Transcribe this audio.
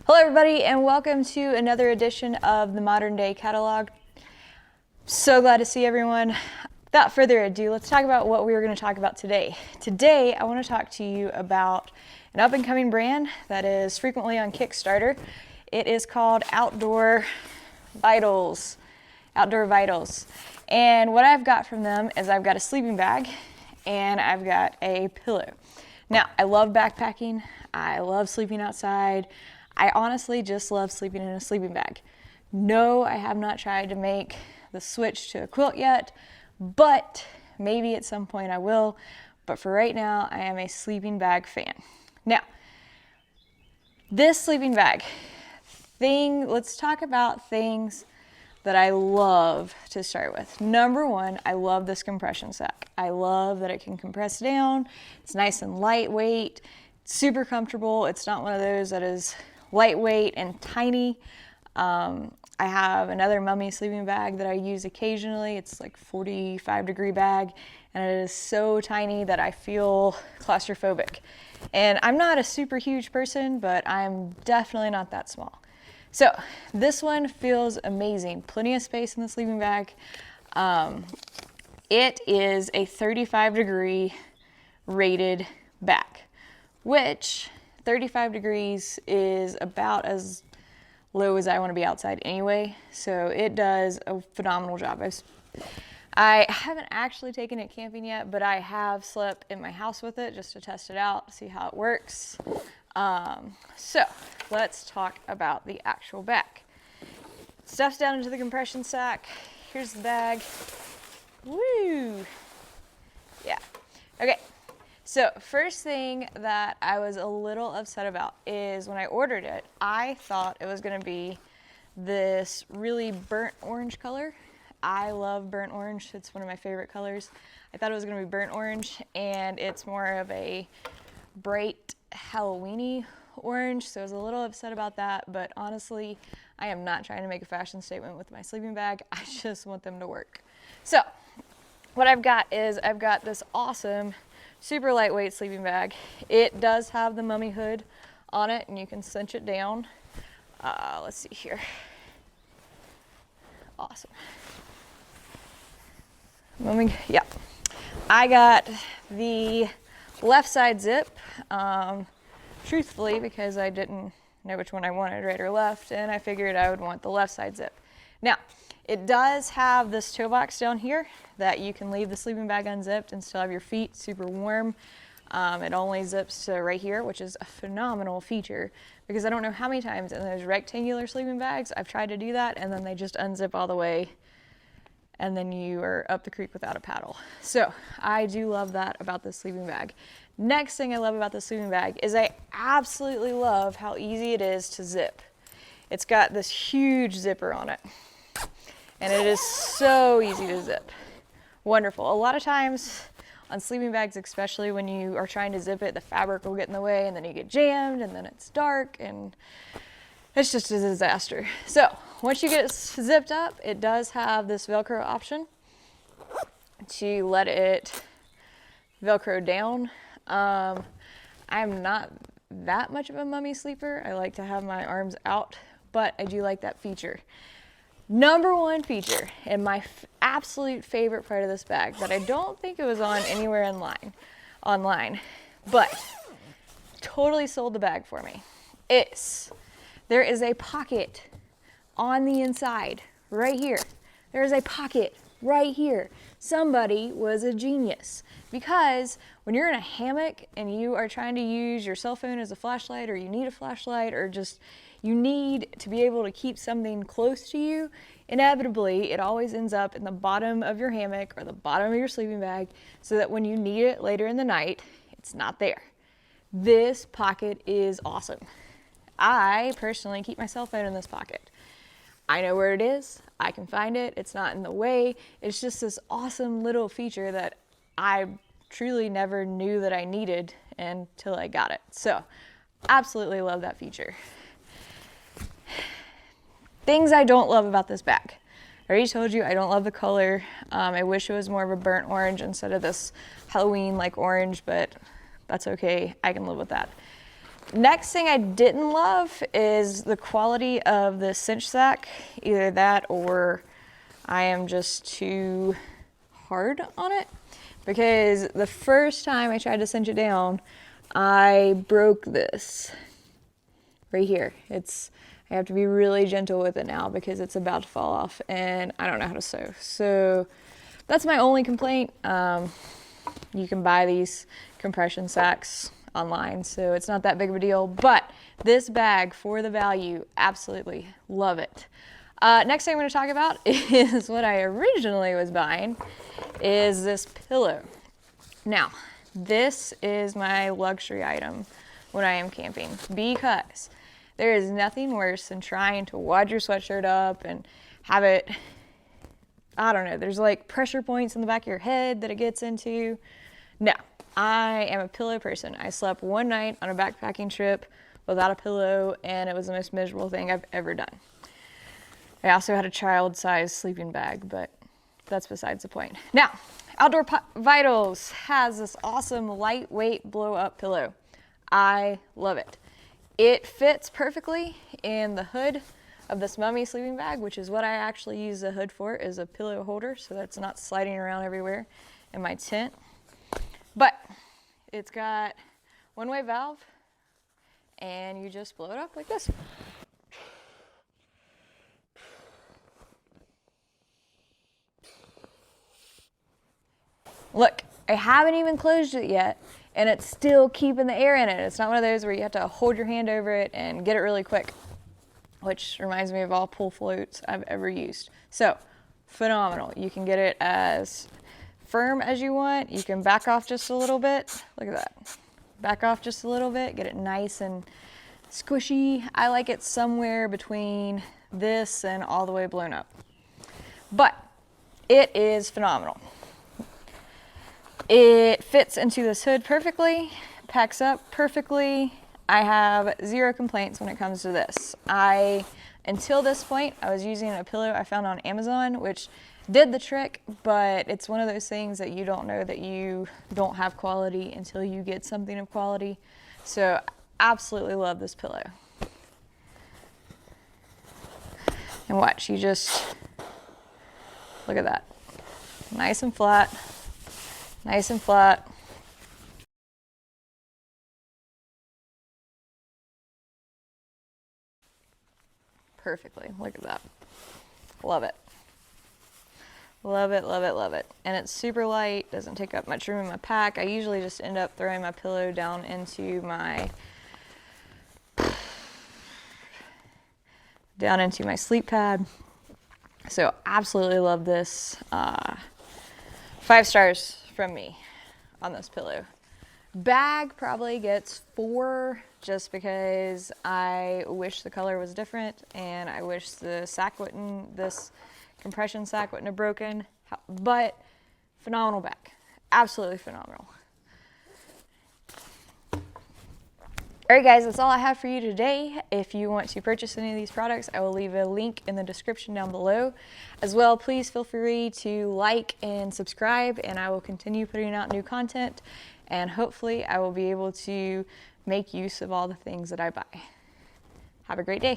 Hello everybody and welcome to another edition of the Modern Day Catalog. So glad to see everyone. Without further ado, let's talk about what we were going to talk about today. Today I want to talk to you about an up and coming brand that is frequently on Kickstarter. It is called Outdoor Vitals. Outdoor Vitals. And what I've got from them is I've got a sleeping bag and I've got a pillow. Now, I love backpacking. I love sleeping outside. I honestly just love sleeping in a sleeping bag. No, I have not tried to make the switch to a quilt yet, but maybe at some point I will. But for right now, I am a sleeping bag fan. Now, this sleeping bag thing, let's talk about things that I love to start with. Number one, I love this compression sack. I love that it can compress down. It's nice and lightweight, super comfortable. It's not one of those that is lightweight and tiny. I have another Mummy sleeping bag that I use occasionally. It's like 45-degree bag, and it is so tiny that I feel claustrophobic. And I'm not a super huge person, but I'm definitely not that small. So this one feels amazing. Plenty of space in the sleeping bag. It is a 35-degree rated bag, which 35 degrees is about as low as I want to be outside anyway. So it does a phenomenal job. I haven't actually taken it camping yet, but I have slept in my house with it just to test it out, see how it works. So let's talk about the actual bag. Stuff's down into the compression sack. Here's the bag. Woo! Yeah. Okay. So first thing that I was a little upset about is when I ordered it, I thought it was going to be this really burnt orange color. I love burnt orange. It's one of my favorite colors. I thought it was going to be burnt orange, and it's more of a bright Halloween-y orange, so I was a little upset about that, but honestly, I am not trying to make a fashion statement with my sleeping bag. I just want them to work. So what I've got is I've got this awesome super lightweight sleeping bag. It does have the Mummy hood on it, and you can cinch it down. Let's see here. Awesome. Mummy, yeah. I got the left side zip, truthfully, because I didn't know which one I wanted, right or left, and I figured I would want the left side zip. Now, it does have this toe box down here that you can leave the sleeping bag unzipped and still have your feet super warm. It only zips to right here, which is a phenomenal feature because I don't know how many times in those rectangular sleeping bags I've tried to do that and then they just unzip all the way and then you are up the creek without a paddle. So I do love that about this sleeping bag. Next thing I love about this sleeping bag is I absolutely love how easy it is to zip. It's got this huge zipper on it. And it is so easy to zip. Wonderful. A lot of times on sleeping bags, especially when you are trying to zip it, the fabric will get in the way and then you get jammed and then it's dark and it's just a disaster. So once you get it zipped up, it does have this Velcro option to let it Velcro down. I'm not that much of a Mummy sleeper. I like to have my arms out, but I do like that feature. Number one feature and my absolute favorite part of this bag that I don't think it was on anywhere online, but totally sold the bag for me, is there is a pocket on the inside right here. There is a pocket right here. Somebody was a genius because when you're in a hammock and you are trying to use your cell phone as a flashlight, or you need a flashlight, or just you need to be able to keep something close to you, inevitably it always ends up in the bottom of your hammock or the bottom of your sleeping bag so that when you need it later in the night, it's not there. This pocket is awesome. I personally keep my cell phone in this pocket. I know where it is. I can find it. It's not in the way. It's just this awesome little feature that I truly never knew that I needed until I got it. So absolutely love that feature. Things I don't love about this bag. I already told you I don't love the color. I wish it was more of a burnt orange instead of this Halloween-like orange, but that's okay. I can live with that. Next thing I didn't love is the quality of the cinch sack. Either that or I am just too hard on it, because the first time I tried to cinch it down, I broke this right here. I have to be really gentle with it now because it's about to fall off and I don't know how to sew. So that's my only complaint. You can buy these compression sacks online, so it's not that big of a deal, but this bag, for the value, absolutely love it. Next thing I'm going to talk about is what I originally was buying, is this pillow. Now, this is my luxury item when I am camping, because there is nothing worse than trying to wad your sweatshirt up and have it, I don't know, there's like pressure points in the back of your head that it gets into. No, I am a pillow person. I slept one night on a backpacking trip without a pillow, and it was the most miserable thing I've ever done. I also had a child-sized sleeping bag, but that's besides the point. Now, Outdoor Vitals has this awesome lightweight blow-up pillow. I love it. It fits perfectly in the hood of this Mummy sleeping bag, which is what I actually use the hood for, is a pillow holder, so that's not sliding around everywhere in my tent. But it's got one-way valve, and you just blow it up like this. Look, I haven't even closed it yet, and it's still keeping the air in it. It's not one of those where you have to hold your hand over it and get it really quick, which reminds me of all pool floats I've ever used. So, phenomenal. You can get it as firm as you want. You can back off just a little bit. Look at that. Back off just a little bit, get it nice and squishy. I like it somewhere between this and all the way blown up. But it is phenomenal. It fits into this hood perfectly, packs up perfectly. I have zero complaints when it comes to this. Until this point, I was using a pillow I found on Amazon, which did the trick, but it's one of those things that you don't know that you don't have quality until you get something of quality. So absolutely love this pillow. And watch, you just, look at that. Nice and flat. Nice and flat. Perfectly. Look at that. Love it. Love it, love it, love it. And it's super light, doesn't take up much room in my pack. I usually just end up throwing my pillow down into my sleep pad. So absolutely love this. 5 stars from me on this pillow. Bag probably gets 4, just because I wish the color was different and I wish the sack this compression sack wouldn't have broken, but phenomenal bag, absolutely phenomenal. All right guys, that's all I have for you today. If you want to purchase any of these products, I will leave a link in the description down below. As well, please feel free to like and subscribe, and I will continue putting out new content, and hopefully I will be able to make use of all the things that I buy. Have a great day.